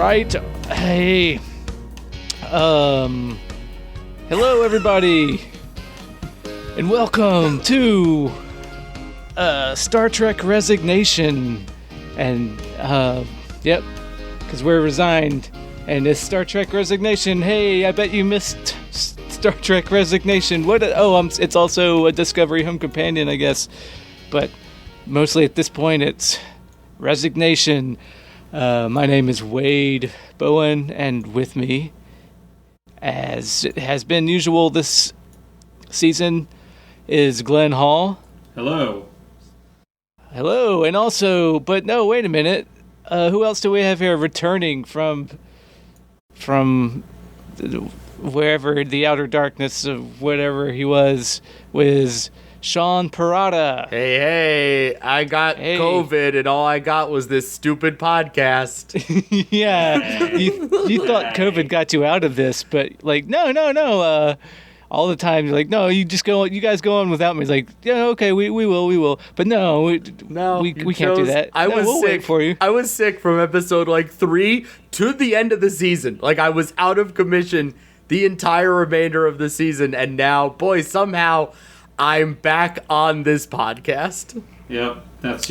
right. Hey. Hello, everybody. And welcome to Star Trek Resignation. And, yep, because we're resigned. And it's Star Trek Resignation. Hey, I bet you missed Star Trek Resignation. It's also a Discovery Home Companion, I guess. But mostly at this point, it's Resignation. My name is Wade Bowen, and with me, as it has been usual this season, is Glenn Hall. Hello. Hello, and also, but no, wait a minute. Who else do we have here returning from wherever the outer darkness of whatever he was Sean Parada. Hey, I got COVID and all I got was this stupid podcast. Yeah, you thought COVID got you out of this, but like, no. All the time, you're like, no, you guys go on without me. It's like, yeah, okay, we will. But no, we can't do that. We'll wait for you. I was sick from episode 3 to the end of the season. Like, I was out of commission the entire remainder of the season, and now, boy, somehow I'm back on this podcast. Yep, that's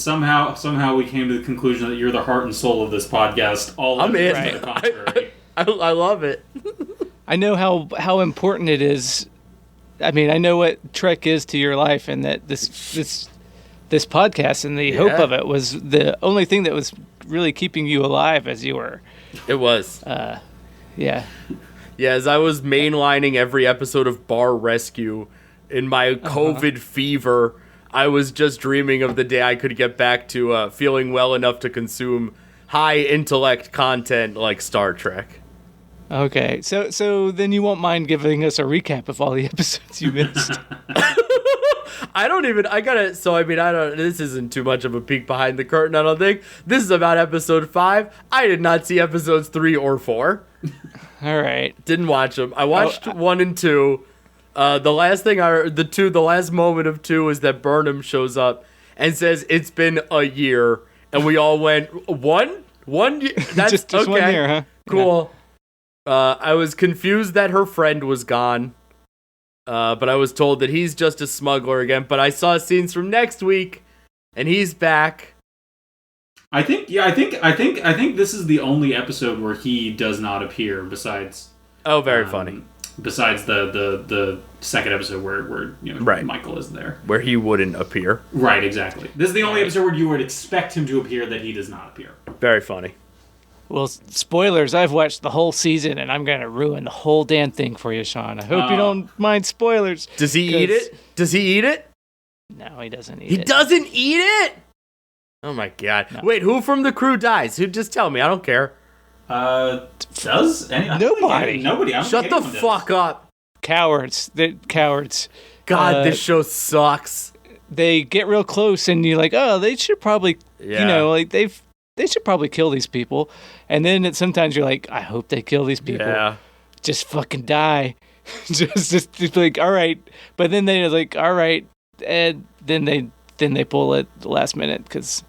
somehow we came to the conclusion that you're the heart and soul of this podcast. I'm in. Right. I love it. I know how important it is. I mean, I know what Trek is to your life, and that this podcast and the hope of it was the only thing that was really keeping you alive as you were. It was. Yeah. Yeah, as I was mainlining every episode of Bar Rescue in my COVID fever, I was just dreaming of the day I could get back to feeling well enough to consume high intellect content like Star Trek. Okay, so then you won't mind giving us a recap of all the episodes you missed. This isn't too much of a peek behind the curtain, I don't think. This is about episode 5. I did not see episodes 3 or 4. All right. Didn't watch them. I watched 1 and 2. The last moment of 2 is that Burnham shows up and says, "It's been a year." And we all went, "One year? That's just okay. 1 year, huh? Cool. Yeah. I was confused that her friend was gone. But I was told that he's just a smuggler again. But I saw scenes from next week, and he's back. I think this is the only episode where he does not appear. Besides, very funny. Besides the second episode where right. Michael is there, where he wouldn't appear. Right, exactly. This is the only episode where you would expect him to appear that he does not appear. Very funny. Well, spoilers, I've watched the whole season, and I'm going to ruin the whole damn thing for you, Sean. I hope you don't mind spoilers. Does he eat it? Does he eat it? No, he doesn't eat it. He doesn't eat it? Oh, my God. No. Wait, who from the crew dies? Just tell me. I don't care. Does? Nobody. Nobody. Shut the fuck up. Cowards. They're cowards. God, this show sucks. They get real close, and you're like, oh, they should probably, they should probably kill these people. And then sometimes you're like, I hope they kill these people. Yeah. Just fucking die. just like, all right. But then they're like, all right. And then they pull it the last minute because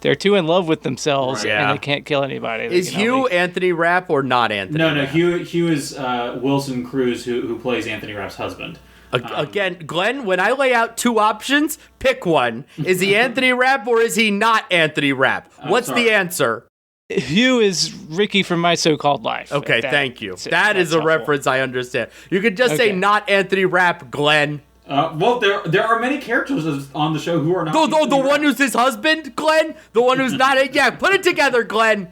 they're too in love with themselves and they can't kill anybody. Is Hugh Anthony Rapp or not Anthony No, Rapp? Hugh is Wilson Cruz, who plays Anthony Rapp's husband. Again, Glenn, when I lay out 2 options, pick one. Is he Anthony Rapp or is he not Anthony Rapp? What's the answer? Hugh is Ricky from My So-Called Life. Okay, thank you. That is a reference I understand. You could just say not Anthony Rapp, Glenn. Well, there are many characters on the show who are not. The one who's his husband, Glenn? The one who's not... Yeah, put it together, Glenn.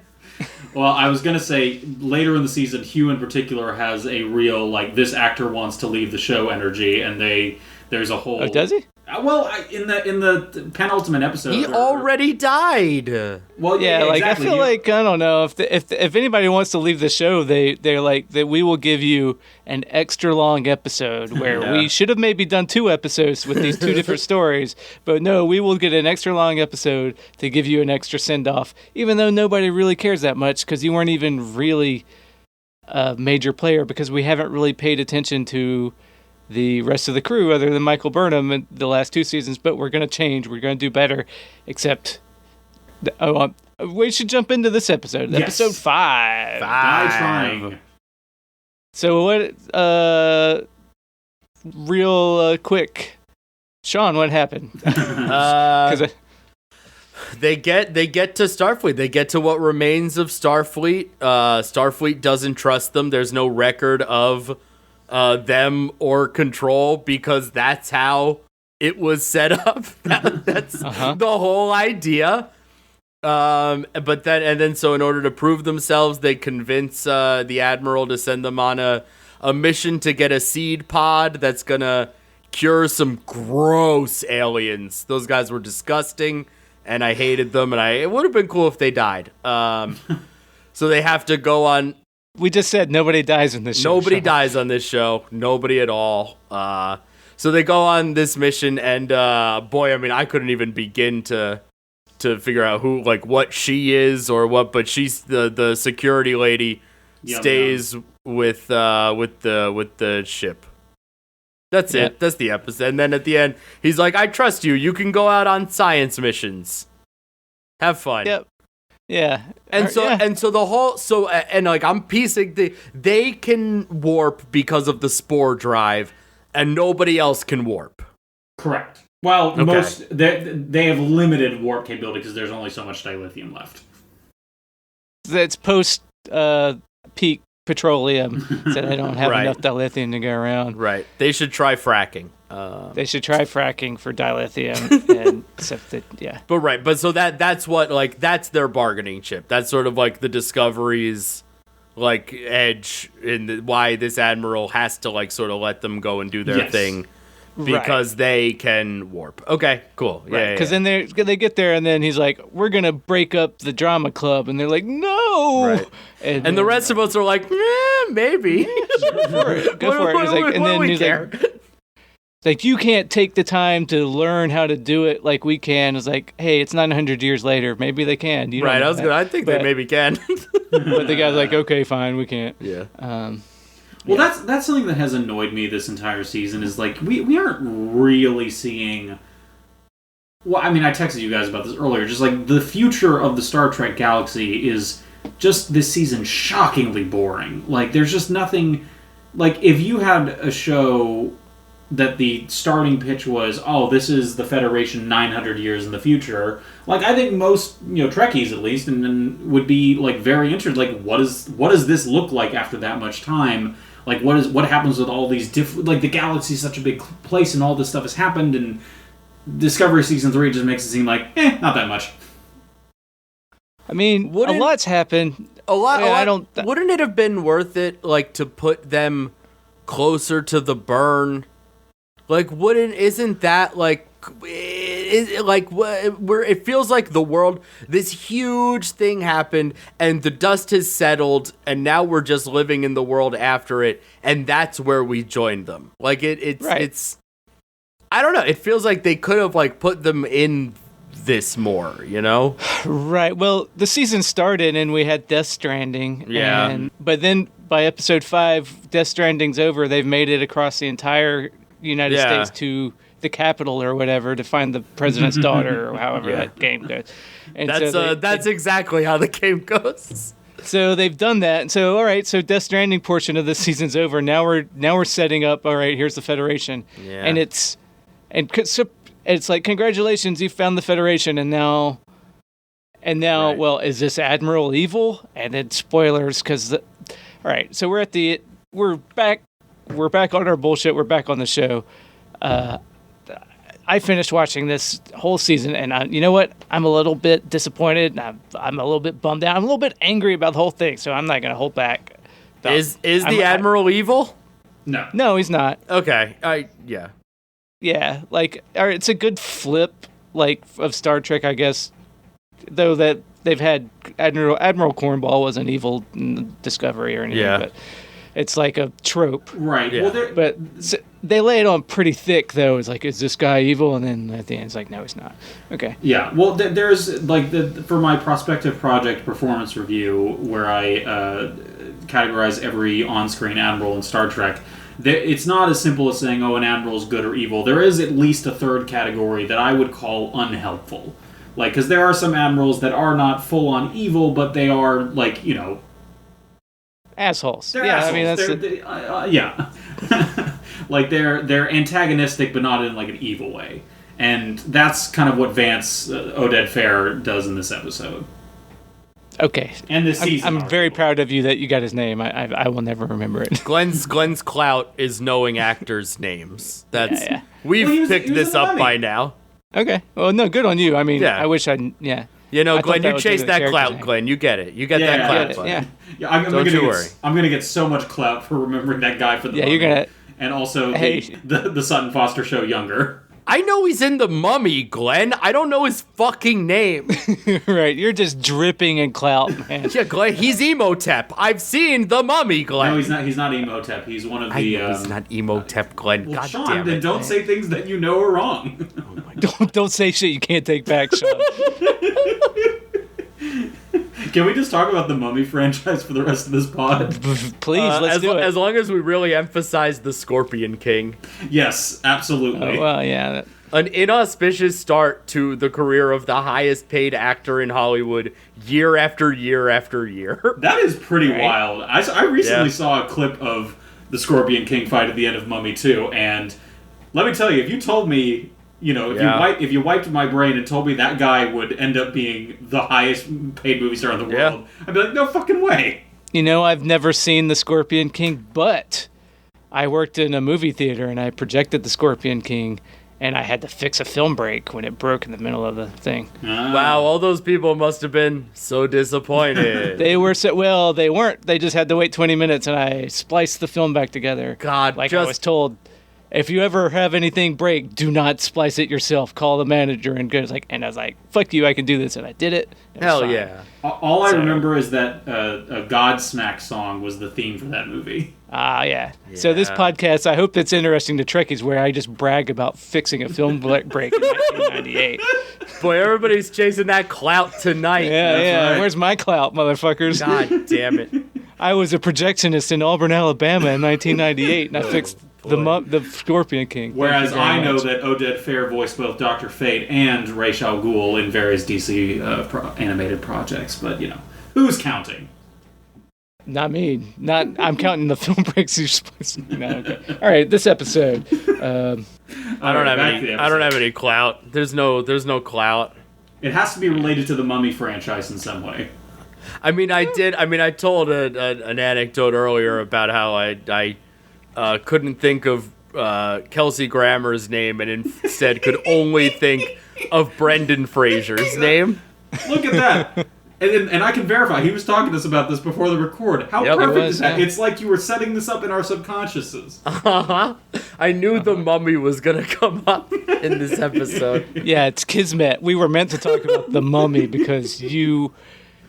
Well, I was going to say, later in the season, Hugh in particular has a real, this actor wants to leave the show energy, and there's a whole... Oh, does he? Well, in the penultimate episode... He already died. Well, yeah, exactly. I feel like, I don't know, if anybody wants to leave the show, they're like, that we will give you an extra long episode where we should have maybe done 2 episodes with these 2 different stories, but no, we will get an extra long episode to give you an extra send-off, even though nobody really cares that much because you weren't even really a major player because we haven't really paid attention to the rest of the crew other than Michael Burnham in the last 2 seasons, but we're going to change. We're going to do better, except we should jump into this episode. Yes. Episode 5. Die trying. So what? Real quick, Sean, what happened? They get to Starfleet. They get to what remains of Starfleet. Starfleet doesn't trust them. There's no record of them or control because that's how it was set up. That's the whole idea. But then so in order to prove themselves, they convince the Admiral to send them on a mission to get a seed pod that's gonna cure some gross aliens. Those guys were disgusting, and I hated them, and it would have been cool if they died. So they have to go on. We just said nobody dies in this show. Nobody dies on this show. Nobody at all. So they go on this mission, and boy, I mean, I couldn't even begin to figure out who, like, what she is or what, but she's the security lady. Stays with the ship. That's it. That's the episode. And then at the end, he's like, "I trust you. You can go out on science missions. Have fun." Yep. Yeah. And so the whole I'm piecing they can warp because of the spore drive, and nobody else can warp. Correct. Well, Okay. they have limited warp capability because there's only so much dilithium left. That's post peak petroleum, so they don't have Right. enough dilithium to go around. Right. They should try fracking. They should try fracking for dilithium, and except that, yeah. But so that's what, like, that's their bargaining chip. That's sort of like the Discovery's, like, edge in why this Admiral has to, like, sort of let them go and do their thing. Because they can warp. Okay, cool. Yeah, Because then they get there, and then he's like, "We're gonna break up the drama club," and they're like, "No!" Right. And the rest of us are like, maybe. Go for it. He's like, and then he's like, "You can't take the time to learn how to do it like we can." It's like, "Hey, it's 900 years later. Maybe they can." You Right. don't know I think they maybe can. But the guy's like, "Okay, fine, we can't." Yeah. Well, that's something that has annoyed me this entire season is, like, we aren't really seeing... Well, I mean, I texted you guys about this earlier. Just, like, the future of the Star Trek galaxy is just this season shockingly boring. Like, there's just nothing... Like, if you had a show that the starting pitch was, oh, this is the Federation 900 years in the future, like, I think most, Trekkies at least, and would be, like, very interested. Like, what does this look like after that much time? Like, what happens with all these different... Like, the galaxy is such a big place, and all this stuff has happened, and Discovery Season 3 just makes it seem like, not that much. I mean, a lot's happened. A lot. I don't... Wouldn't it have been worth it, like, to put them closer to the burn? Like, isn't that, like... it feels like the world, this huge thing happened, and the dust has settled, and now we're just living in the world after it, and that's where we joined them. Like, it's I don't know, it feels like they could have, like, put them in this more, Right. Well, the season started, and we had Death Stranding. Yeah. But then, by episode 5, Death Stranding's over. They've made it across the entire United States to the Capitol or whatever to find the president's daughter, or however that game goes. And that's exactly how the game goes. So they've done that. And so, all right, so Death Stranding portion of this season's over. Now we're setting up, all right, here's the Federation. Yeah. And it's like, congratulations, you found the Federation, and now right. Well, is this Admiral evil? And then spoilers, because all right, so we're back on our bullshit. We're back on the show. I finished watching this whole season, and you know what? I'm a little bit disappointed. And I'm a little bit bummed out. I'm a little bit angry about the whole thing, so I'm not going to hold back. Is the Admiral evil? No, he's not. Okay, Yeah, like, it's a good flip, like, of Star Trek, I guess. Though that they've had Admiral Cornball wasn't evil in Discovery or anything, but it's like a trope. Right. Yeah. Well, but they lay it on pretty thick, though. It's like, is this guy evil? And then at the end, it's like, no, he's not. Okay. Yeah. Well, there's, like, for my prospective project performance review, where I categorize every on-screen Admiral in Star Trek, it's not as simple as saying, oh, an Admiral's good or evil. There is at least a third category that I would call unhelpful. Like, because there are some admirals that are not full-on evil, but they are, like, you know... Assholes. They're yeah, assholes. I mean, that's... Yeah. Like, they're antagonistic, but not in, like, an evil way. And that's kind of what Vance, Oded Fair, does in this episode. Okay. And this season. I'm very proud of you that you got his name. I will never remember it. Glenn's clout is knowing actors' names. That's Yeah. We've picked this up by now. Okay. Well, no, good on you. I mean, Yeah. I wish I... Yeah. You know, I Glenn, you was chase the that character's clout, name. Glenn. You get it. You get that clout. Get it, yeah. I'm gonna get so much clout for remembering that guy for the Yeah, Mummy. you're gonna... And also Hey. the Sutton Foster show younger. I know he's in The Mummy, Glenn. I don't know his fucking name. Right, you're just dripping in clout, man. Yeah, Glenn, he's Emotep. I've seen The Mummy, Glenn. No, he's not. He's not Emotep. He's one of I the. know he's not Emotep, Glenn. Well, God Sean, damn then it. don't say things that you know are wrong. Don't say shit you can't take back, Sean. Can we just talk about the Mummy franchise for the rest of this pod? Please, let's do it. As long as we really emphasize the Scorpion King. Yes, absolutely. Well, yeah. An inauspicious start to the career of the highest paid actor in Hollywood year after year after year. That is pretty Right. wild. I recently saw a clip of the Scorpion King fight at the end of Mummy 2, and let me tell you, if you told me, you know, if you wiped my brain and told me that guy would end up being the highest paid movie star in the world, I'd be like, no fucking way. You know, I've never seen The Scorpion King, but I worked in a movie theater and I projected The Scorpion King, and I had to fix a film break when it broke in the middle of the thing. Wow, all those people must have been so disappointed. They were well, they weren't. They just had to wait 20 minutes, and I spliced the film back together. God, like I was told, if you ever have anything break, do not splice it yourself. Call the manager and go. And I was like, "Fuck you, I can do this," and I did it. It was Hell fine. yeah. All I remember is that a Godsmack song was the theme for that movie. Yeah. So this podcast, I hope it's interesting to Trekkies, where I just brag about fixing a film break in 1998. Boy, everybody's chasing that clout tonight. Yeah. right. Where's my clout, motherfuckers? God damn it. I was a projectionist in Auburn, Alabama in 1998, and I fixed the Scorpion King. Whereas I know much. that Oded Fair voiced both Dr. Fate and Ra's al Ghul in various DC animated projects, but, you know, who's counting? Not me. I'm counting the film breaks you're supposed to. No, okay. All right, this episode. I don't have any clout. There's no clout. It has to be related to the Mummy franchise in some way. I told an anecdote earlier about how I couldn't think of Kelsey Grammer's name and instead could only think of Brendan Fraser's name. Look at that. And I can verify, he was talking to us about this before the record. How perfect is that? Yeah. It's like you were setting this up in our subconsciouses. I knew the Mummy was going to come up in this episode. Yeah, it's Kismet. We were meant to talk about the Mummy because you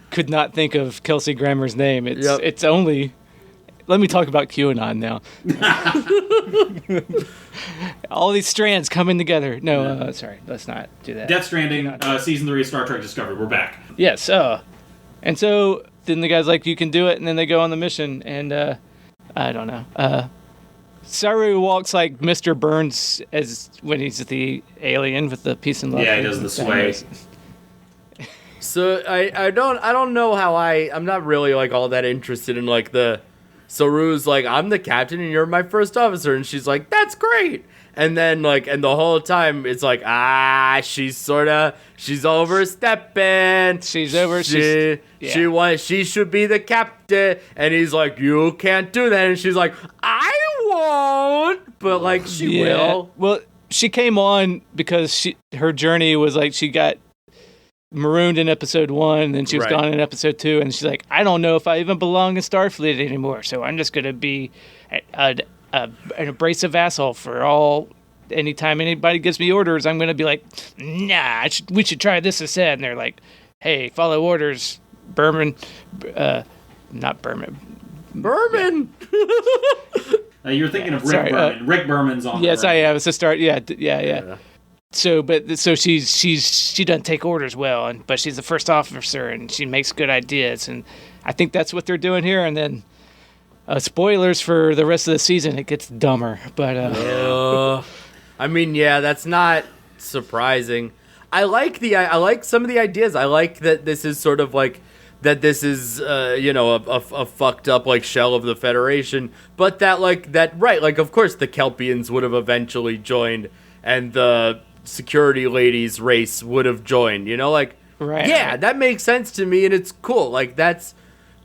could not think of Kelsey Grammer's name. It's only... Let me talk about QAnon now. All these strands coming together. No, sorry, let's not do that. Death Stranding, Season 3 of Star Trek Discovery. We're back. Yes, and so then the guy's like, you can do it, and then they go on the mission, and I don't know. Saru walks like Mr. Burns as when he's the alien with the peace and love. Yeah, he does the sway. So I don't know how I'm not really like all that interested in like the Saru's like, I'm the captain and you're my first officer, and she's like, that's great. And then like, and the whole time it's like, she's overstepping. She should be the captain. And he's like, you can't do that. And she's like, I won't. But like, she will. Well, she came on because her journey was like, she got marooned in episode 1, and then she was gone in episode 2, and she's like, I don't know if I even belong in Starfleet anymore, so I'm just gonna be an abrasive asshole for anytime anybody gives me orders, I'm gonna be like, nah, we should try this instead. And they're like, hey, follow orders, Berman. Not Berman. Berman. You're thinking of Rick Berman. Rick Berman's on. Yes, I am. It's a start. Yeah. So she doesn't take orders well, but she's the first officer, and she makes good ideas, and I think that's what they're doing here. And then, spoilers for the rest of the season, it gets dumber. But I mean, yeah, that's not surprising. I like some of the ideas. I like that this is sort of like that this is a fucked up like shell of the Federation, but that right, of course the Kelpians would have eventually joined and the security ladies race would have joined, Right. Yeah, that makes sense to me, and it's cool. Like, that's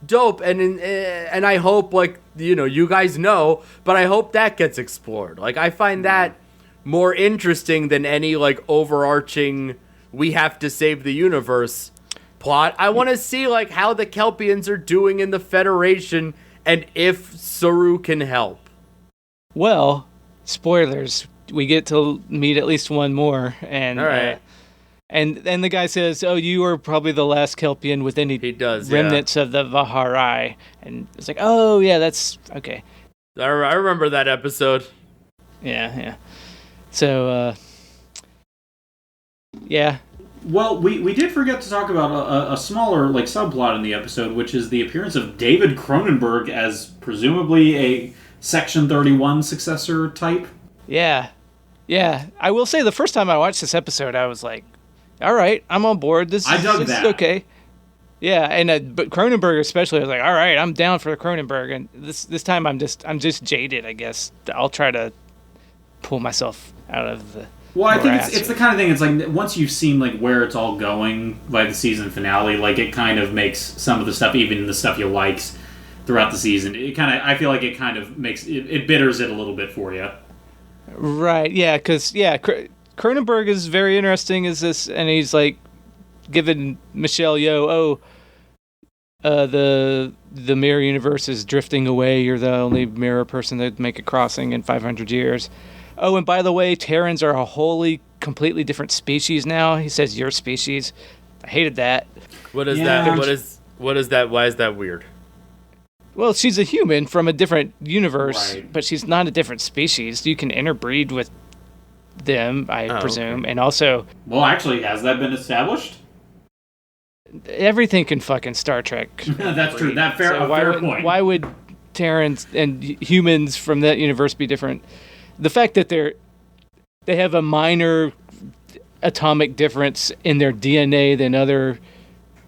dope, and I hope, you guys know, but I hope that gets explored. Like, I find that more interesting than any, overarching, we have to save the universe plot. I want to see, how the Kelpians are doing in the Federation, and if Saru can help. Well, spoilers. We get to meet at least one more, and all right. And the guy says, "Oh, you are probably the last Kelpian with any remnants of the Vaharai." And it's like, "Oh, yeah, that's okay." I remember that episode. Yeah. So, yeah. Well, we did forget to talk about a smaller subplot in the episode, which is the appearance of David Cronenberg as presumably a Section 31 successor type. Yeah. I will say the first time I watched this episode, I was like, all right, I'm on board. This is okay. Yeah, and but Cronenberg especially, I was like, all right, I'm down for Cronenberg. And this time I'm just jaded, I guess. I'll try to pull myself out of the Well, I think it's the kind of thing, it's like, once you've seen, where it's all going by the season finale, it kind of makes some of the stuff, even the stuff you liked throughout the season, I feel like it kind of makes, it bitters it a little bit for you. Right, yeah, because, Cronenberg is very interesting as this, and he's, giving Michelle Yeoh, the mirror universe is drifting away, you're the only mirror person that make a crossing in 500 years. Oh, and by the way, Terrans are a wholly, completely different species now. He says your species. I hated that. What is that? What is that? Why is that weird? Well, she's a human from a different universe, right, but she's not a different species. You can interbreed with them, I presume, okay. And also... Well, actually, has that been established? Everything can fucking Star Trek. That's true. That fair point. Why would Terrans and humans from that universe be different? The fact that they have a minor atomic difference in their DNA than other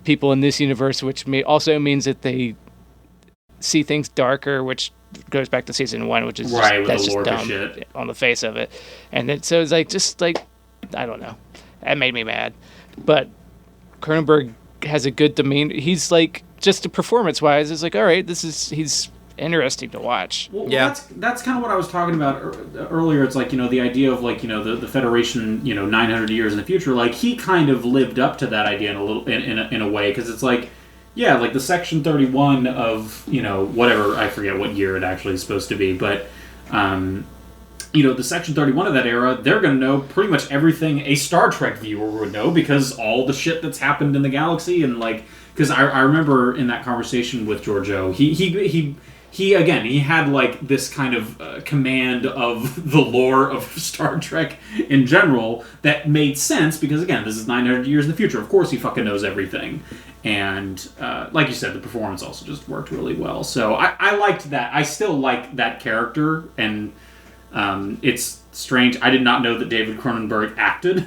people in this universe, which also means that they see things darker, which goes back to season 1, which is that's just dumb shit on the face of it. And so it's I don't know. That made me mad. But Cronenberg has a good demeanor. He's just performance-wise, it's all right, he's interesting to watch. Well, that's kind of what I was talking about earlier. It's the idea of the Federation 900 years in the future. He kind of lived up to that idea in a way, because it's the Section 31 of whatever, I forget what year it actually is supposed to be, but the Section 31 of that era, they're going to know pretty much everything a Star Trek viewer would know, because all the shit that's happened in the galaxy, and because I remember in that conversation with Giorgio, he had this kind of command of the lore of Star Trek in general that made sense, because again, this is 900 years in the future. Of course he fucking knows everything. And like you said, the performance also just worked really well. So I liked that. I still like that character, and it's strange. I did not know that David Cronenberg acted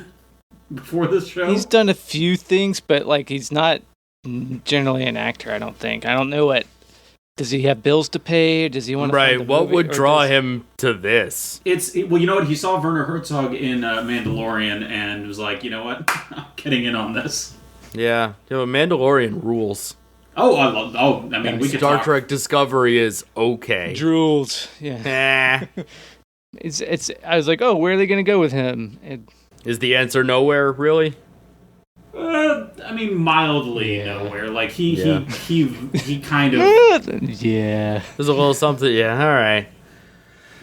before this show. He's done a few things, but he's not generally an actor, I don't think. I don't know what... Does he have bills to pay? Does he want to Right, what would draw him to this? Well, you know what? He saw Werner Herzog in Mandalorian and was like, you know what? I'm getting in on this. Yeah, Mandalorian rules. We could Star Trek Discovery is okay. Drools, yeah. It's. I was like, oh, where are they going to go with him? Is the answer nowhere, really? Mildly nowhere. He kind of... Yeah. There's a little something, yeah, alright.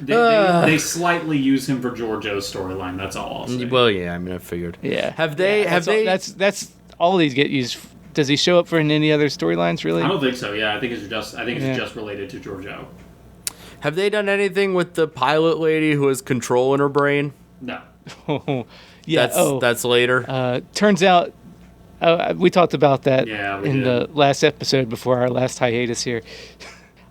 They slightly use him for Giorgio's storyline, that's all I'll say. Well, yeah, I figured. Yeah. That's all these get used... Does he show up for any other storylines, really? I don't think so, yeah. I think it's just related to Giorgio. Have they done anything with the pilot lady who has control in her brain? No. Yeah. That's later. Turns out... we talked about that in the last episode before our last hiatus here.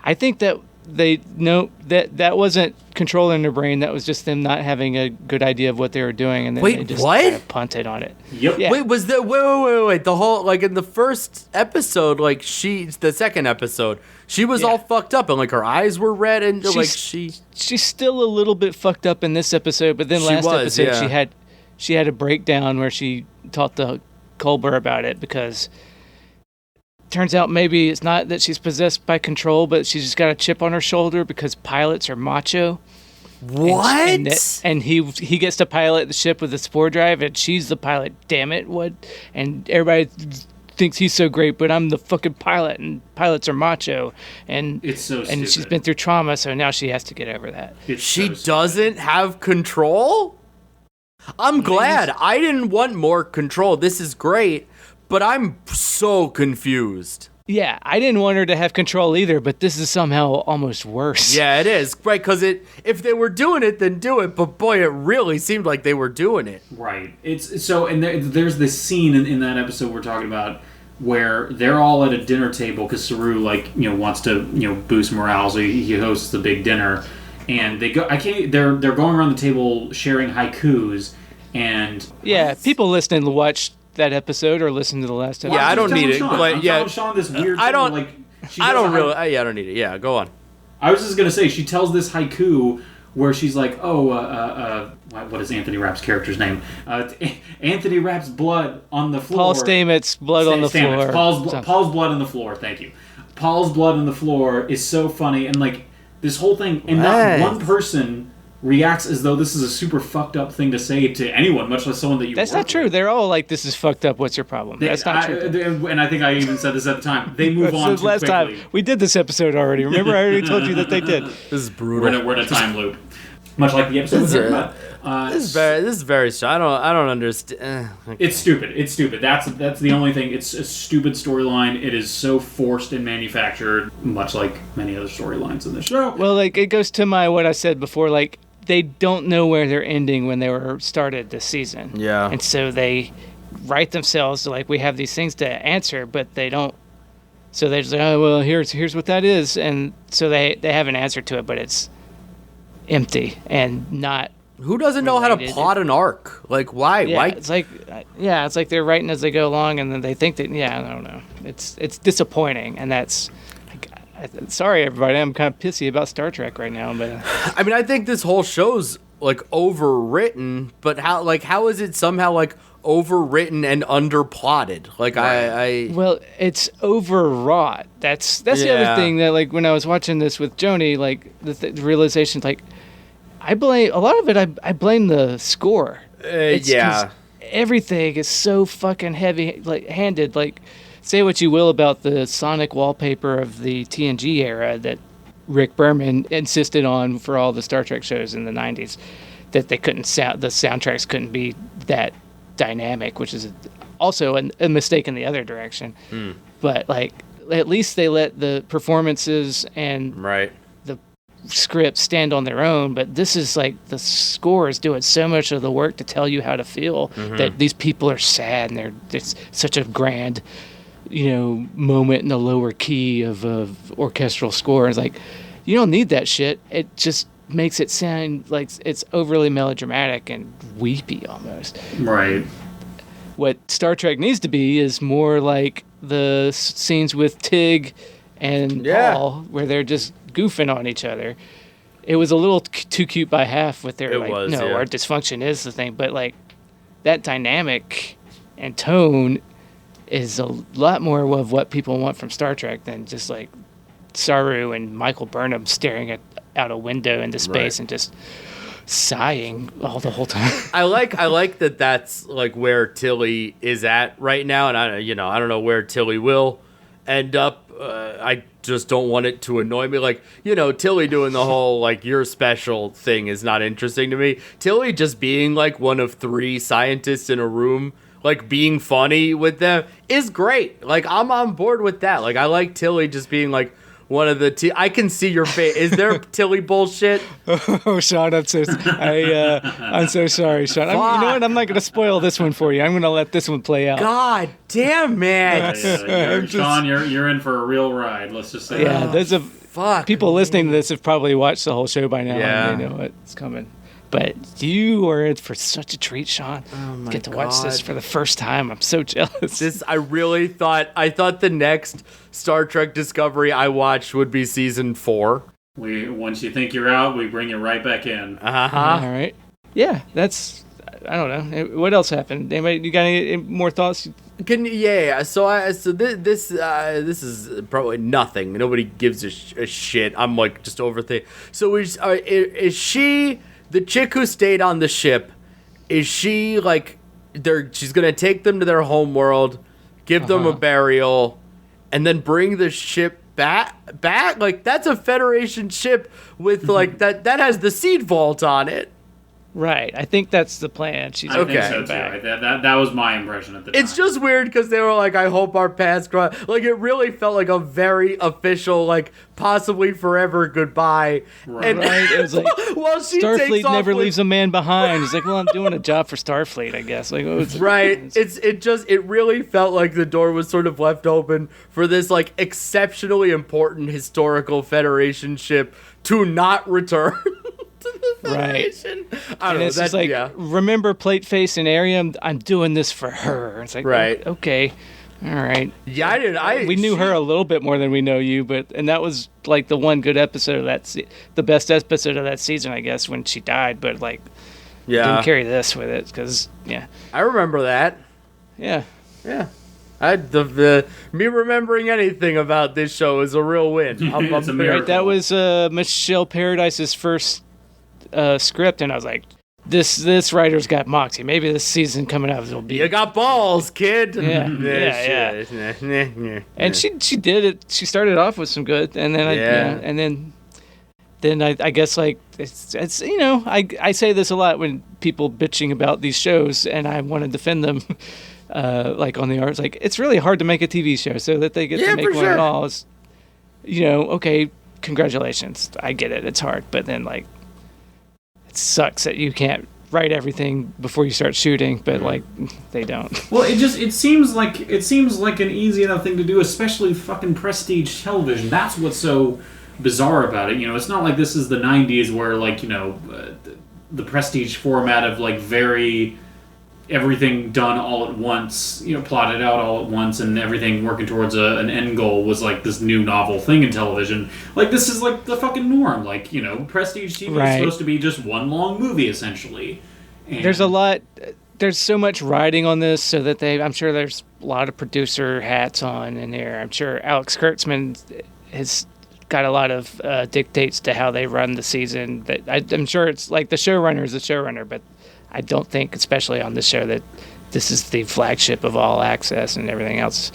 I think that they know that wasn't control in their brain. That was just them not having a good idea of what they were doing, and then Wait, they just what? kind of punted on it. Yep. Yeah. Wait, was there? Wait. The whole like in the first episode, like the second episode, she was all fucked up and like her eyes were red and She's still a little bit fucked up in this episode, but then last episode she had a breakdown where she talked to Culber about it, because turns out maybe it's not that she's possessed by control, but she's just got a chip on her shoulder because pilots are macho. What? And he gets to pilot the ship with the spore drive, and she's the pilot. Damn it! What? And everybody thinks he's so great, but I'm the fucking pilot, and pilots are macho. And it's so stupid. And she's been through trauma, so now she has to get over that. She doesn't have control? I'm glad. I didn't want more control. This is great, but I'm so confused. Yeah, I didn't want her to have control either, but this is somehow almost worse. Yeah, it is. Right, because if they were doing it, then do it. But boy, it really seemed like they were doing it. Right. It's so, and there's this scene in that episode we're talking about where they're all at a dinner table because Saru wants to boost morale, so he hosts the big dinner, and they go. They're going around the table sharing haikus, and people listening to watch that episode or listen to the last episode. Yeah, I don't need it. But I'm telling Sean this weird. I don't. Thing, I don't really. I don't need it. Yeah, go on. I was just gonna say she tells this haiku where she's like, what is Anthony Rapp's character's name? Anthony Rapp's blood on the floor. Paul Stamets' blood on the floor. Paul's blood on the floor. Thank you. Paul's blood on the floor is so funny, and like this whole thing, and not one person reacts as though this is a super fucked up thing to say to anyone, much less someone that you. That's not true. With. They're all like, "This is fucked up. What's your problem?" That's not true. And I think I even said this at the time. They move on too last quickly. Time we did this episode already. Remember, I already told you that they did. This is brutal. We're in a time loop, much like the episode we're talking about. This is very. I don't understand. Okay. It's stupid. That's the only thing. It's a stupid storyline. It is so forced and manufactured, much like many other storylines in the show. Well, like it goes to what I said before. Like, they don't know where they're ending when they were started this season. Yeah. And so they write themselves to, like, we have these things to answer, but they don't. So they're just like, oh, well, here's what that is. And so they have an answer to it, but it's empty and not. Who doesn't know how to plot an arc? Like, why? Yeah, why? It's like they're writing as they go along, and then they think that, I don't know. It's disappointing, and that's. Sorry, everybody. I'm kind of pissy about Star Trek right now, but I mean, I think this whole show's like overwritten, but how is it somehow like overwritten and underplotted? Like well, it's overwrought. That's the other thing that, like, when I was watching this with Joni, like the realization, like, I blame a lot of it. I blame the score. Everything is so fucking heavy, like handed, like. Say what you will about the sonic wallpaper of the TNG era that Rick Berman insisted on for all the Star Trek shows in the 90s, that they couldn't the soundtracks couldn't be that dynamic, which is also a mistake in the other direction. But like, at least they let the performances and the scripts stand on their own. But this is like, the score is doing so much of the work to tell you how to feel that these people are sad, and it's such a grand moment in the lower key of orchestral score. It's like, you don't need that shit. It just makes it sound like it's overly melodramatic and weepy almost. Right. What Star Trek needs to be is more like the scenes with Tig and Paul, where they're just goofing on each other. It was a little too cute by half with their our dysfunction is the thing, but like that dynamic and tone is a lot more of what people want from Star Trek than just like Saru and Michael Burnham staring out a window into space and just sighing the whole time. I like that that's like where Tilly is at right now, and I don't know where Tilly will end up. I just don't want it to annoy me. Like, Tilly doing the whole like you're special thing is not interesting to me. Tilly just being like one of 3 scientists in a room, like being funny with them, is great. Like, I'm on board with that. Like, I like Tilly just being like one of the I can see your face. Is there Tilly bullshit? Oh, Sean, I'm so sorry, Sean. You know what? I'm not going to spoil this one for you. I'm going to let this one play out. God damn, man. Sean, you're in for a real ride. Let's just say yeah, that. there's a Fuck. people listening to this have probably watched the whole show by now. Yeah. And they know what's coming. But you are in for such a treat, Sean. Oh my Get to watch this God. for the first time. I'm so jealous. I thought the next Star Trek Discovery I watched would be season 4. Once you think you're out, we bring you right back in. Uh-huh. All right. Yeah, that's. I don't know. What else happened? Anybody, you got any more thoughts? So this is probably nothing. Nobody gives a shit. I'm like just overthinking. So is she the chick who stayed on the ship? Is she like she's gonna take them to their home world, give them a burial, and then bring the ship back? Like that's a Federation ship with like that has the seed vault on it. Right. I think that's the plan. She's I think Okay. so too. That was my impression at the time. It's just weird because they were like, I hope our paths cross. Like, it really felt like a very official, like, possibly forever goodbye. Right. And Right, it was like, well, she takes Starfleet off never with- leaves a man behind. He's like, well, I'm doing a job for Starfleet, I guess. Like, oh, Right. It really felt like the door was sort of left open for this, like, exceptionally important historical Federation ship to not return. To the Right. Federation. I And don't know. it's just like, remember Plate Face and Arium? I'm doing this for her. It's like, Right. okay, all right. Yeah, I didn't. We knew her a little bit more than we know you, and that was like the one good episode of that, the best episode of that season, I guess, when she died. But like, didn't carry this with it because, I remember that. yeah. Yeah. Me remembering anything about this show is a real win. I'm It's a very- miracle. Right, that was Michelle Paradise's first script, and I was like, this writer's got moxie. Maybe this season coming out will be. You got balls, kid. Yeah, yeah. And she did it. She started off with some good, and then then I guess like it's I say this a lot when people bitching about these shows, and I want to defend them. Like on the arts, like it's really hard to make a TV show, so that they get to make for one sure. at all is, okay, congratulations. I get it, it's hard, but then like, it sucks that you can't write everything before you start shooting, but like they don't. Well, it seems like an easy enough thing to do, especially fucking prestige television. That's what's so bizarre about it. It's not like this is the 90s where like the prestige format of like very everything done all at once, plotted out all at once, and everything working towards an end goal was like this new novel thing in television. Like this is like the fucking norm. Like prestige TV is supposed to be just one long movie essentially. And There's so much writing on this, so that I'm sure there's a lot of producer hats on in there. I'm sure Alex Kurtzman has got a lot of dictates to how they run the season. That I'm sure it's like the showrunner is the showrunner, but I don't think, especially on this show, that this is the flagship of All Access and everything else.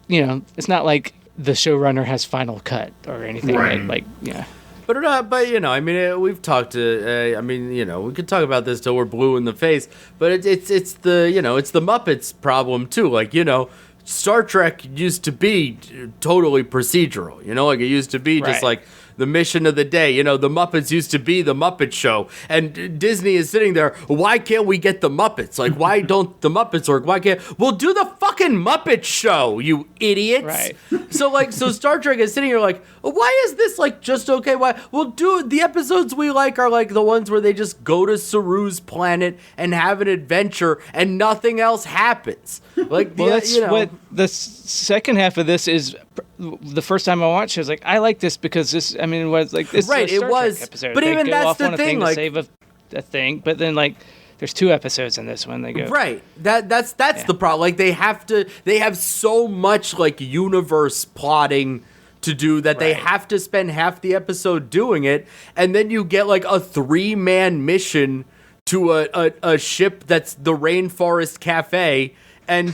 It's not like the showrunner has final cut or anything. Right. But I mean, we've talked to. We could talk about this till we're blue in the face. But it's the it's the Muppets problem too. Like Star Trek used to be totally procedural. Like it used to be just like the mission of the day. The Muppets used to be the Muppet Show. And Disney is sitting there, why can't we get the Muppets? Like, why don't the Muppets work? Why can't... We'll do the fucking Muppet Show, you idiots! Right. So Star Trek is sitting here like, why is this, like, just okay? Why? Well, the episodes we like are, like, the ones where they just go to Saru's planet and have an adventure and nothing else happens. Like, Well, that's what the second half of this is. The first time I watched it, I was like, I like this because this. I mean, it was like this. Right, is a Star it was, Trek episode. but They even go that's off the on a thing, thing like- to save a thing, but then like, there's 2 episodes in this one. They go right. That's the problem. Like they have so much like universe plotting to do that they Right. have to spend half the episode doing it, and then you get like a 3-man mission to a ship that's the Rainforest Cafe, and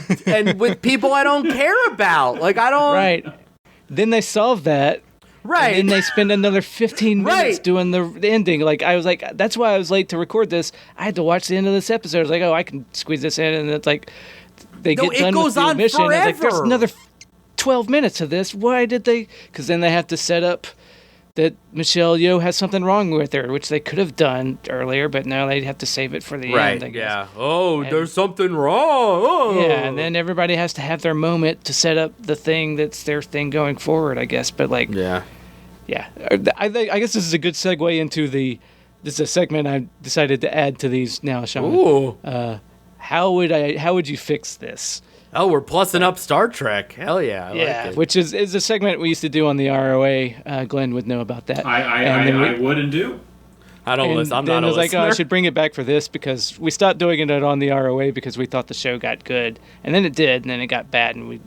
with people I don't care about. Like I don't. right. Then they solve that. Right. And then they spend another 15 minutes Right. doing the ending. Like I was like, that's why I was late to record this. I had to watch the end of this episode. I was like, oh, I can squeeze this in, and it's like they No, get it done goes with the on mission. I was like, there's forever. another 12 minutes of this. Why did they? Because then they have to set up that Michelle Yeoh has something wrong with her, which they could have done earlier, but now they have to save it for the end, I guess. Yeah. Oh, there's something wrong. Oh. Yeah, and then everybody has to have their moment to set up the thing that's their thing going forward, I guess. But like, yeah. I guess this is a good segue into this is a segment I decided to add to these now, Sean. Ooh. How would you fix this? Oh, we're plussing up Star Trek. Hell yeah. I like it. Which is a segment we used to do on the ROA. Glenn would know about that. I would and do. I don't listen. I'm not a listener. I was like, I should bring it back for this because we stopped doing it on the ROA because we thought the show got good. And then it did, and then it got bad, and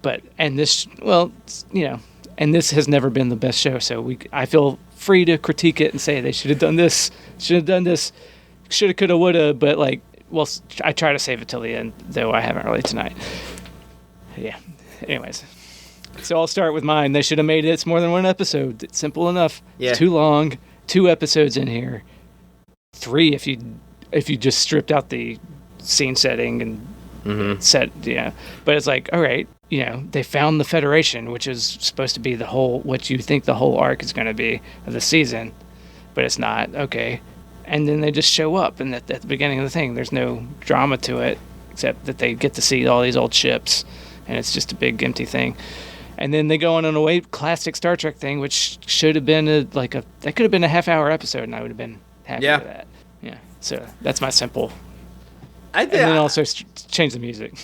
But, and this, and this has never been the best show, so I feel free to critique it and say they should have done this, shoulda, coulda, woulda, but like, well, I try to save it till the end, though I haven't really tonight. Yeah. Anyways. So I'll start with mine. They should have made it more than one episode. It's simple enough. Yeah. It's too long. 2 episodes in here. 3 if you just stripped out the scene setting and set, But it's like, all right, they found the Federation, which is supposed to be what you think the whole arc is going to be of the season, but it's not. Okay. And then they just show up, and at the beginning of the thing, there's no drama to it, except that they get to see all these old ships, and it's just a big empty thing. And then they go on a classic Star Trek thing, which should have been that could have been a half-hour episode, and I would have been happy with that. Yeah. So that's my simple. And then also change the music.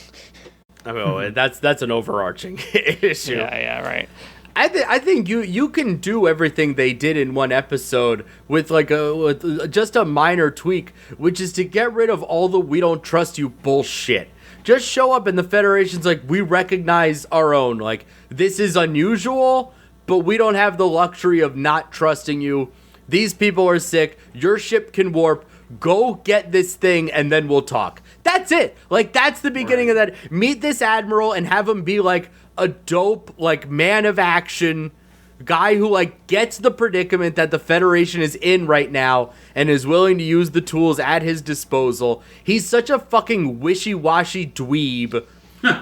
I mean, that's an overarching issue. Yeah, right. I think you can do everything they did in one episode with just a minor tweak, which is to get rid of all the "we don't trust you" bullshit. Just show up and the Federation's like, we recognize our own. Like, this is unusual, but we don't have the luxury of not trusting you. These people are sick. Your ship can warp. Go get this thing, and then we'll talk. That's it. Like, that's the beginning of that. Meet this admiral and have him be like a dope, like, man of action guy who like gets the predicament that the Federation is in right now and is willing to use the tools at his disposal. He's such a fucking wishy-washy dweeb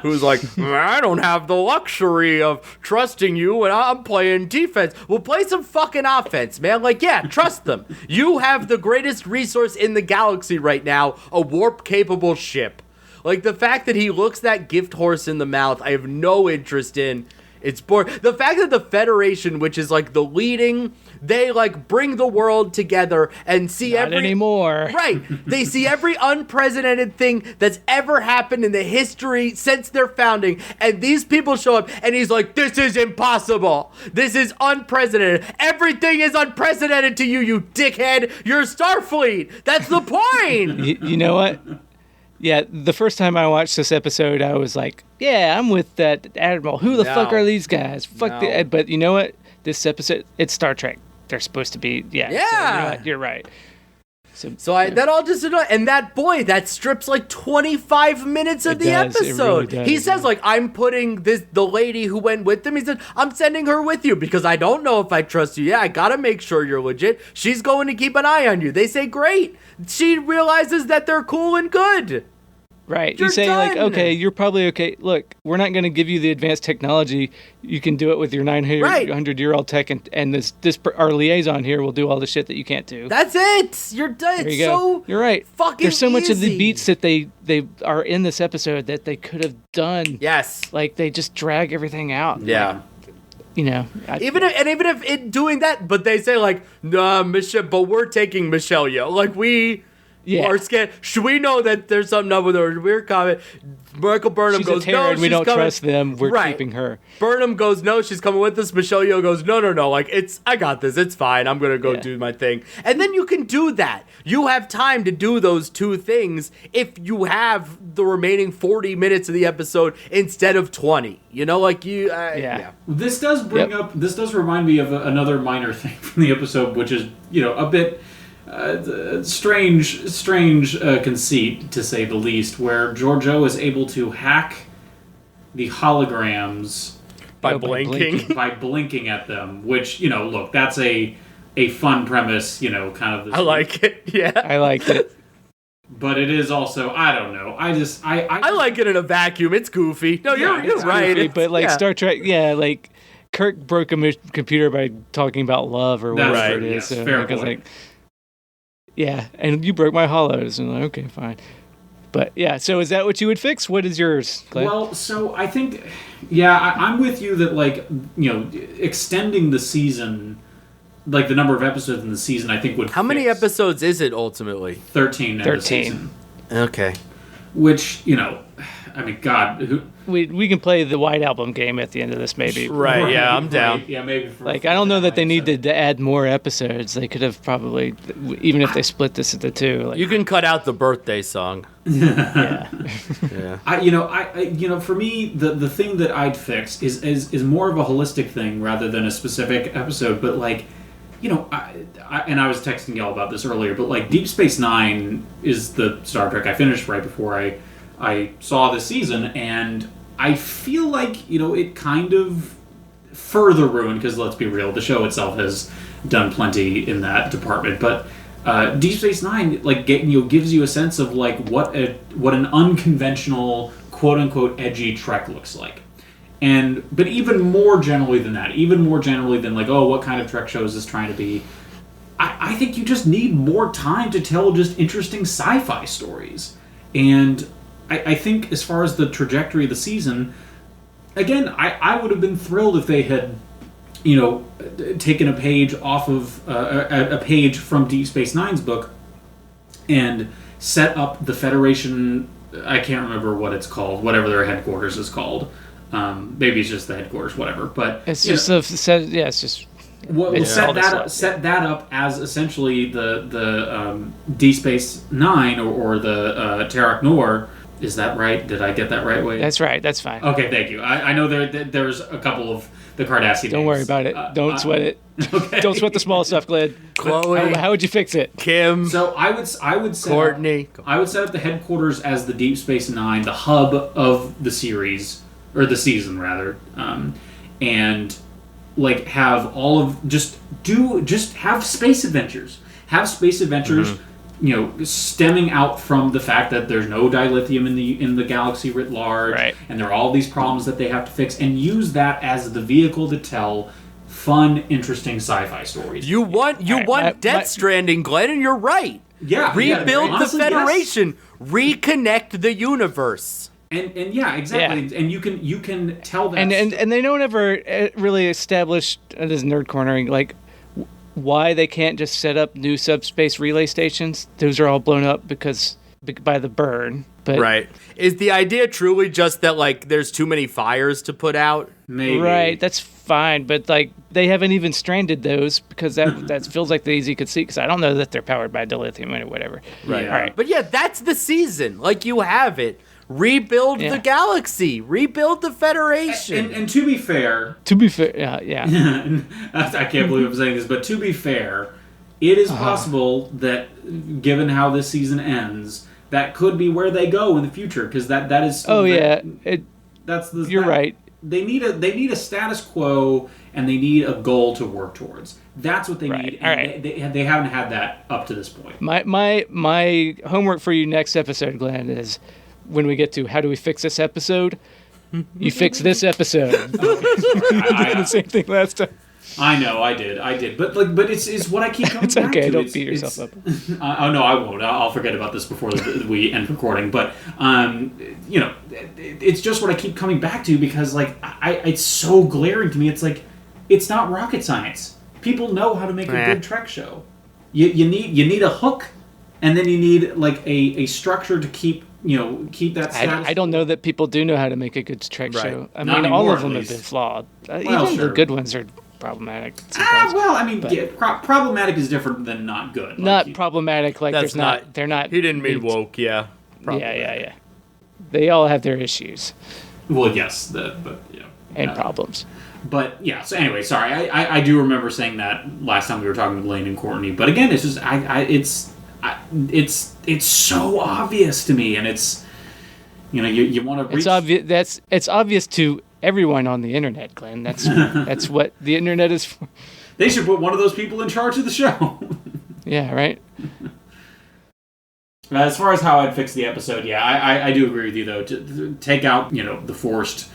who's like, I don't have the luxury of trusting you and I'm playing defense. Well, play some fucking offense, man. Like, yeah, trust them. You have the greatest resource in the galaxy right now, a warp-capable ship. Like, the fact that he looks that gift horse in the mouth, I have no interest in. It's boring. The fact that the Federation, which is like the leading, they like bring the world together and see Not anymore. Right. They see every unprecedented thing that's ever happened in the history since their founding. And these people show up and he's like, this is impossible. This is unprecedented. Everything is unprecedented to you, you dickhead. You're Starfleet. That's the point. You know what? Yeah, the first time I watched this episode, I was like, yeah, I'm with that Admiral. Who the fuck are these guys? But you know what? This episode, it's Star Trek. They're supposed to be, Yeah. So, you know what? You're right. That all just annoyed. And that that strips like 25 minutes of the episode. Really does, he says like, I'm putting the lady who went with him. He said, I'm sending her with you because I don't know if I trust you. Yeah, I gotta make sure you're legit. She's going to keep an eye on you. They say, great. She realizes that they're cool and good. Right. You say, like, okay, you're probably okay. Look, we're not going to give you the advanced technology. You can do it with your 900-year-old tech, and our liaison here will do all the shit that you can't do. That's it. You're done. There you go. You're right. Fucking There's so easy. much of the beats that they are in this episode that they could have done. Yes. Like, they just drag everything out. Yeah. Even if it doing that, but they say, like, nah, Michelle, but we're taking Michelle Yeoh. Like, we... Yeah. Are scared. Should we know that there's something up with her? Weird comment. Michael Burnham goes, no, we don't trust them. We're keeping her. Burnham goes, no, she's coming with us. Michelle Yeoh goes, no. Like, I got this. It's fine. I'm going to go do my thing. And then you can do that. You have time to do those two things if you have the remaining 40 minutes of the episode instead of 20. You know, like you... This does this does remind me of another minor thing from the episode, which is, a bit... strange conceit, to say the least, where Georgiou is able to hack the holograms by blinking at them, which, look, that's a fun premise, kind of this I like it. Yeah. I liked it. But it is also, I don't know. I like it in a vacuum. It's goofy. No, Yeah, you're it's right. Goofy, but like yeah. Star Trek, like Kirk broke a computer by talking about love or That's whatever true, it is. yes, So fair like, I was point. like, yeah, and you broke my hollows, and I'm like, okay, fine. But yeah, so is that what you would fix? What is yours, Glenn? Well, so I think, I'm with you that, like, extending the season, like the number of episodes in the season, I think would How many fix episodes is it ultimately? 13 in the 13. season. Okay. Which, I mean, God, who... we can play the White Album game at the end of this, maybe. Right, yeah, I'm down. Yeah, maybe. Like, I don't know that they needed to add more episodes. They could have probably, even if they split this into two. Like, You can cut out the birthday song. yeah. Yeah. For me, the thing that I'd fix is more of a holistic thing rather than a specific episode. But like, I was texting y'all about this earlier. But like, Deep Space Nine is the Star Trek I finished right before I saw this season, and I feel like it kind of further ruined, because let's be real, the show itself has done plenty in that department, but Deep Space Nine gives you a sense of like what an unconventional quote unquote edgy Trek looks like. But even more generally than that, even more generally than like, oh, what kind of Trek show is this trying to be, I think you just need more time to tell just interesting sci-fi stories. And I think as far as the trajectory of the season, again, I would have been thrilled if they had, taken a page off of a page from Deep Space Nine's book and set up the Federation. I can't remember what it's called, whatever their headquarters is called. Maybe it's just the headquarters, whatever. But It's just it's just. We'll set that up as essentially the D Space Nine or the Terok Nor. Is that right? Did I get that right? Wait. That's right. That's fine. Okay, thank you. I know there's a couple of the Cardassian Don't names. worry about it. Don't sweat it. Okay. Don't sweat the small stuff, Glenn. Chloe. How would you fix it? Kim. So I would set Courtney. I would set up the headquarters as the Deep Space Nine, the hub of the series or the season rather, and like have all of just have space adventures. Have space adventures. Mm-hmm. Stemming out from the fact that there's no dilithium in the galaxy writ large, Right. and there are all these problems that they have to fix, and use that as the vehicle to tell fun, interesting sci-fi stories. You want Death Stranding, Glenn, and you're right. Yeah, Rebuild honestly, the yes. Federation. Reconnect the universe. And yeah, exactly. Yeah. And you can tell that. And they don't ever really establish this nerd cornering like why they can't just set up new subspace relay stations. Those are all blown up by the burn. But Right. Is the idea truly just that like there's too many fires to put out? Maybe. Right, that's fine, but like they haven't even stranded those because that feels like the easy could see because I don't know that they're powered by dilithium or whatever. Right. All right. But yeah, that's the season. Like you have it. Rebuild Yeah. the galaxy. Rebuild the Federation. And to be fair, To be fair, yeah. I can't believe I'm saying this, but to be fair, it is possible that given how this season ends, that could be where they go in the future because that is. Oh that, yeah, that's the. you're right. They need a status quo and they need a goal to work towards. That's what they Right. need. All And right. they haven't had that up to this point. My homework for you next episode, Glenn, is when we get to how do we fix this episode. You fix this episode. You did the same thing last time. I know, I did, but it's what I keep coming It's back okay. to. Don't beat yourself up. Oh no, I won't. I'll forget about this before we end recording. But it's just what I keep coming back to because like it's so glaring to me. It's like it's not rocket science. People know how to make a good Trek show. You need a hook, and then you need like a structure to keep that status. I don't know that people do know how to make a good Trek Right. show. I Not mean, anymore, all of at them have least. been flawed. Well, Even sure. the good ones are problematic. sometimes. Well, I mean, problematic is different than not good. Not problematic. Like That's there's not. They're not. He didn't mean woke, yeah. Yeah. They all have their issues Well, yes, but yeah. and problems. But yeah, so anyway, sorry. I do remember saying that last time we were talking with Lane and Courtney. But again, it's just it's so obvious to me, and it's you want to reach. It's obvious. It's obvious to everyone on the internet, Glenn. That's what the internet is for. They should put one of those people in charge of the show. Yeah. Right. As far as how I'd fix the episode, yeah, I do agree with you, though. To take out, the forced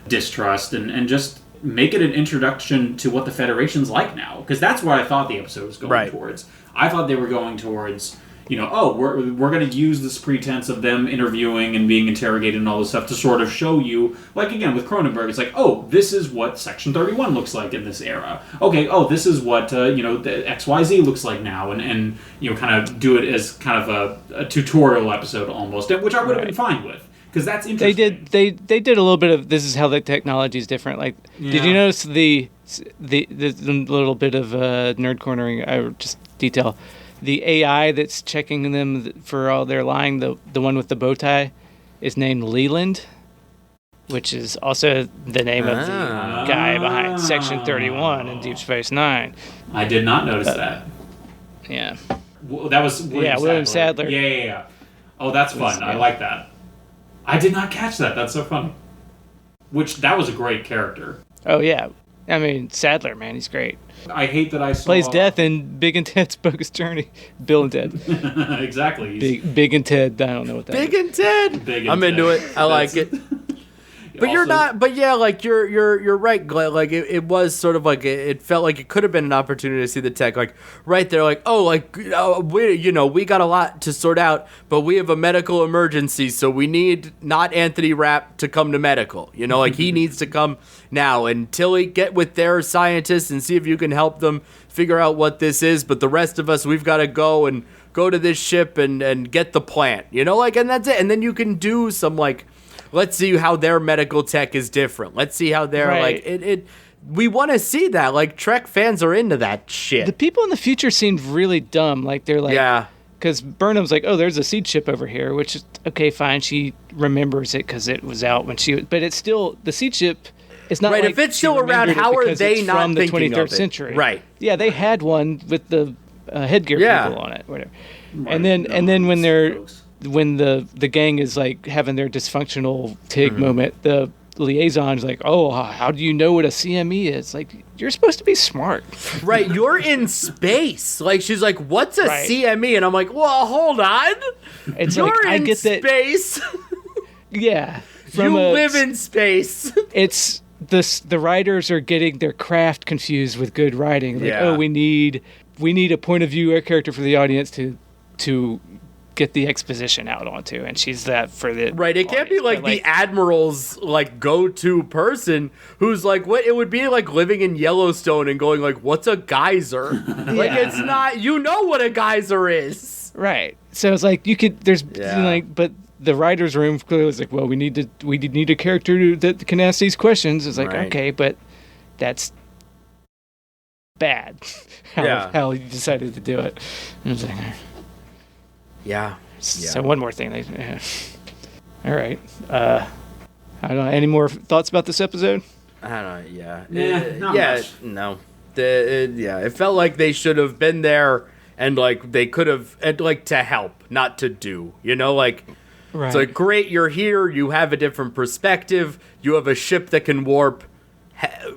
distrust and just make it an introduction to what the Federation's like now. Because that's what I thought the episode was going towards. I thought they were going towards, we're going to use this pretense of them interviewing and being interrogated and all this stuff to sort of show you, like, again, with Cronenberg, it's like, oh, this is what Section 31 looks like in this era. Okay, oh, this is what, the XYZ looks like now, and kind of do it as kind of a tutorial episode almost, which I would have been fine with. Because that's interesting. They did a little bit of this is how the technology is different. Like, did you notice the little bit of nerd cornering? I just detail the AI that's checking them for all their lying. The one with the bow tie is named Leland, which is also the name of the guy behind Section 31 in Deep Space Nine. I did not notice that. Yeah. That was William Sadler. Yeah. Oh, that's fun. I like that. I did not catch that. That's so funny. That was a great character. Oh, yeah. I mean, Sadler, man, he's great. I hate that I saw... Plays Death in Big and Ted's Bogus Journey. Bill and Ted. Exactly. Big and Ted. I don't know what that is. Big and Ted? I'm into it. I like it. But you're not. But yeah, like you're right, Glenn. Like it was sort of like it felt like it could have been an opportunity to see the tech, like right there, like we got a lot to sort out, but we have a medical emergency, so we need not Anthony Rapp to come to medical. Like he needs to come now. And Tilly, get with their scientists and see if you can help them figure out what this is. But the rest of us, we've got to go to this ship and get the plant. And that's it. And then you can do some let's see how their medical tech is different. Let's see how they're we want to see that. Like, Trek fans are into that shit. The people in the future seemed really dumb. Like, they're like, yeah. Because Burnham's like, oh, there's a seed ship over here, which is okay, fine. She remembers it because it was out when she was, but it's still the seed ship. It's not right. Like if it's still around, how are they not from the thinking 23rd of it? century? Right. Yeah, they had one with the headgear people on it, whatever. Right. And then when the gang is like having their dysfunctional TIG moment, the liaison is like, oh, how do you know what a CME is? Like, you're supposed to be smart. Right, you're in space. Like, she's like, what's a CME? And I'm like, well, hold on. It's you're like, in I get space. That. Yeah. You live in space. It's the writers are getting their craft confused with good writing. Like, oh, we need a point of view character for the audience to get the exposition out onto, and she's that for the right. It can't be like the Admiral's go-to person who's like, what it would be like living in Yellowstone and going like, what's a geyser? Like, it's not, what a geyser is, right? So it's like but the writer's room clearly was like, well, we need a character that can ask these questions. It's like, okay, but that's bad. How he decided to do it. And it's like, yeah. So one more thing. All right. I don't know. Any more thoughts about this episode? I don't know. Yeah. Not much. No. It felt like they should have been there and they could have to help, not to do. Right. It's like, great, you're here. You have a different perspective. You have a ship that can warp.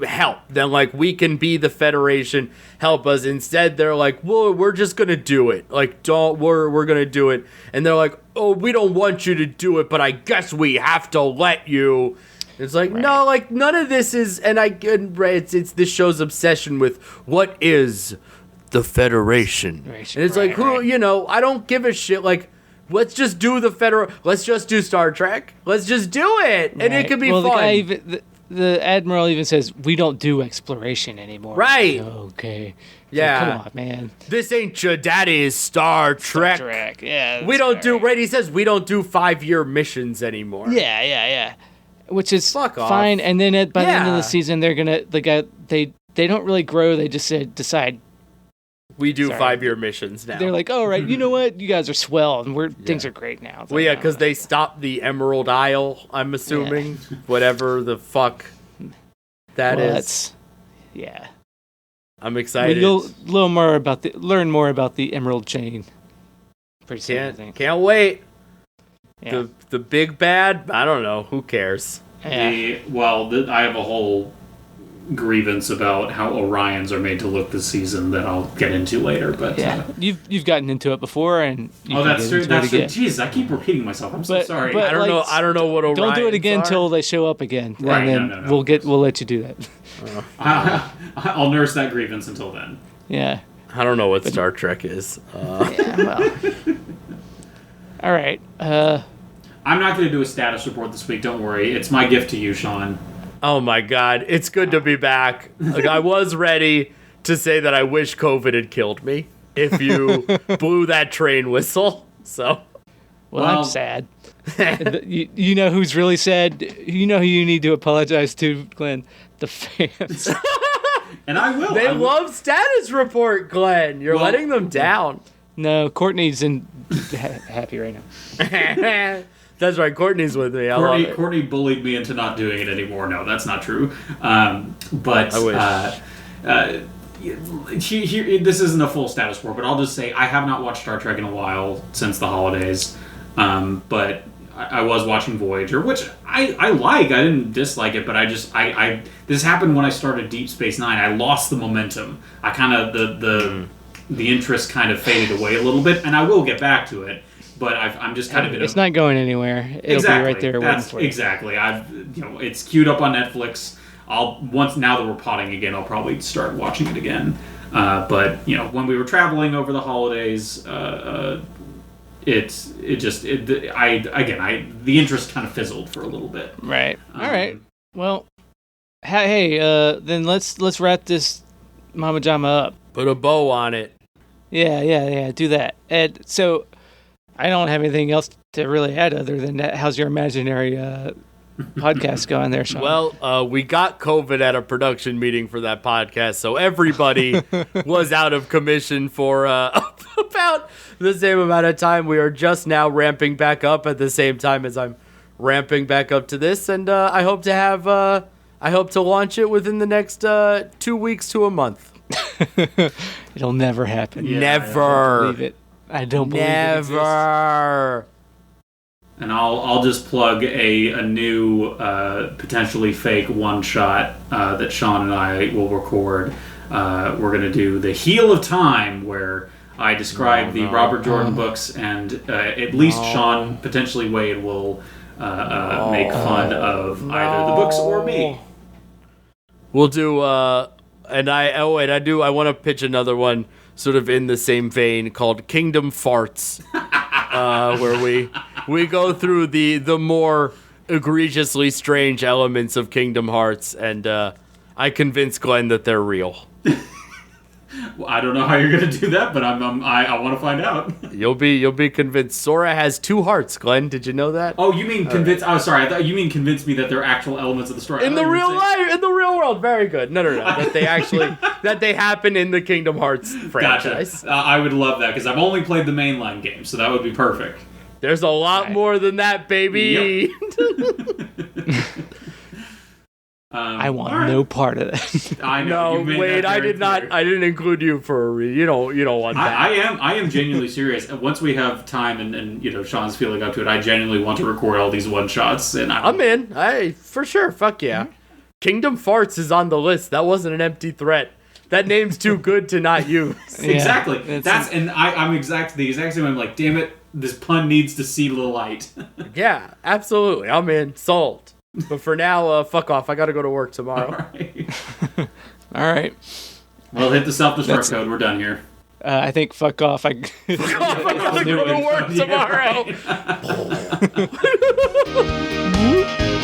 Help. Then we can be the Federation. Help us. Instead, they're like, well, we're just gonna do it. We're gonna do it. And they're like, oh, we don't want you to do it, but I guess we have to let you. It's like, no, none of this is. And it's this show's obsession with what is the Federation. And it's I don't give a shit. Let's just do let's just do Star Trek. Let's just do it, and it could be fun. The Admiral even says, we don't do exploration anymore. Right. Okay. Yeah. So, come on, man. This ain't your daddy's Star Trek. Star Trek, yeah. We don't do, he says we don't do 5-year missions anymore. Yeah. Which is Fuck off. fine. And then by the end of the season, they're going to, they don't really grow. They just decide. We do 5-year missions now. They're like, all right, you know what? You guys are swell, and things are great now. Well, because they stopped the Emerald Isle, I'm assuming. Yeah. Whatever the fuck that is. Yeah. I'm excited. You'll learn more about the Emerald Chain. Pretty soon, I think. Can't wait. Yeah. The big bad, I don't know. Who cares? Yeah. I have a whole grievance about how Orions are made to look this season that I'll get into later. But yeah, you've gotten into it before, and that's true. That's true. Jeez, I keep repeating myself. I'm so sorry. But I don't know. I don't know what Orions don't do it again are. until they show up again, Right, and then no. we'll let you do that. I'll nurse that grievance until then. Yeah. I don't know what Star Trek is. Yeah. Well. All right. I'm not going to do a status report this week. Don't worry. It's my gift to you, Sean. Oh my God, it's good to be back. Like, I was ready to say that I wish COVID had killed me if you blew that train whistle. So, Well, I'm sad. you know who's really sad? You know who you need to apologize to, Glenn? The fans. And I will. They love status report, Glenn. You're letting them down. No, Courtney's happy right now. That's right, Courtney's with me. I love it. Courtney bullied me into not doing it anymore. No, that's not true. But I wish. This isn't a full status report, but I'll just say I have not watched Star Trek in a while since the holidays. But I was watching Voyager, which I like. I didn't dislike it, but I this happened when I started Deep Space Nine. I lost the momentum. I kind of the interest kind of faded away a little bit, and I will get back to it. But I'm just kind of in It's not going anywhere. It'll be right there waiting for you. Exactly. It's queued up on Netflix. Now that we're potting again, I'll probably start watching it again. But when we were traveling over the holidays, the interest kind of fizzled for a little bit. Right. All right. Well, hey, then let's wrap this Mama Jama up. Put a bow on it. Yeah. Do that. And so, I don't have anything else to really add other than that. How's your imaginary podcast going there, Sean? Well, we got COVID at a production meeting for that podcast, so everybody was out of commission for about the same amount of time. We are just now ramping back up at the same time as I'm ramping back up to this, and I hope to launch it within the next 2 weeks to a month. It'll never happen. Yeah, never. I don't believe it. I don't believe Never. And I'll just plug a new potentially fake one shot that Sean and I will record. We're gonna do the Heel of Time, where I describe the Robert Jordan books, and at least Sean, potentially Wade, will make fun of either the books or me. We'll do. I want to pitch another one, sort of in the same vein, called Kingdom Farts, where we go through the more egregiously strange elements of Kingdom Hearts, and I convince Glenn that they're real. Well, I don't know how you're going to do that, but I want to find out. You'll be convinced. Sora has 2 hearts, Glenn. Did you know that? Oh, you mean convince? Oh, sorry. I thought you mean convince me that they're actual elements of the story. In the real world. Very good. No. That they actually that they happen in the Kingdom Hearts franchise. Gotcha. I would love that because I've only played the mainline game, so that would be perfect. There's a lot more than that, baby. Yep. I want no part of that. I know. No, Wade, I did not. I didn't include you for a reason. You don't want that. I am genuinely serious. Once we have time and Sean's feeling up to it, I genuinely want to record all these one shots. And I'm in. For sure. Fuck yeah. Mm-hmm. Kingdom Farts is on the list. That wasn't an empty threat. That name's too good to not use. Exactly. I'm the exact same. I'm like, damn it, this pun needs to see the light. Yeah, absolutely. I'm in. Sold. But for now, fuck off. I got to go to work tomorrow. All right. Well, hit the self-destruct code. We're done here. I think fuck off. I got to go to work tomorrow. Yeah, right.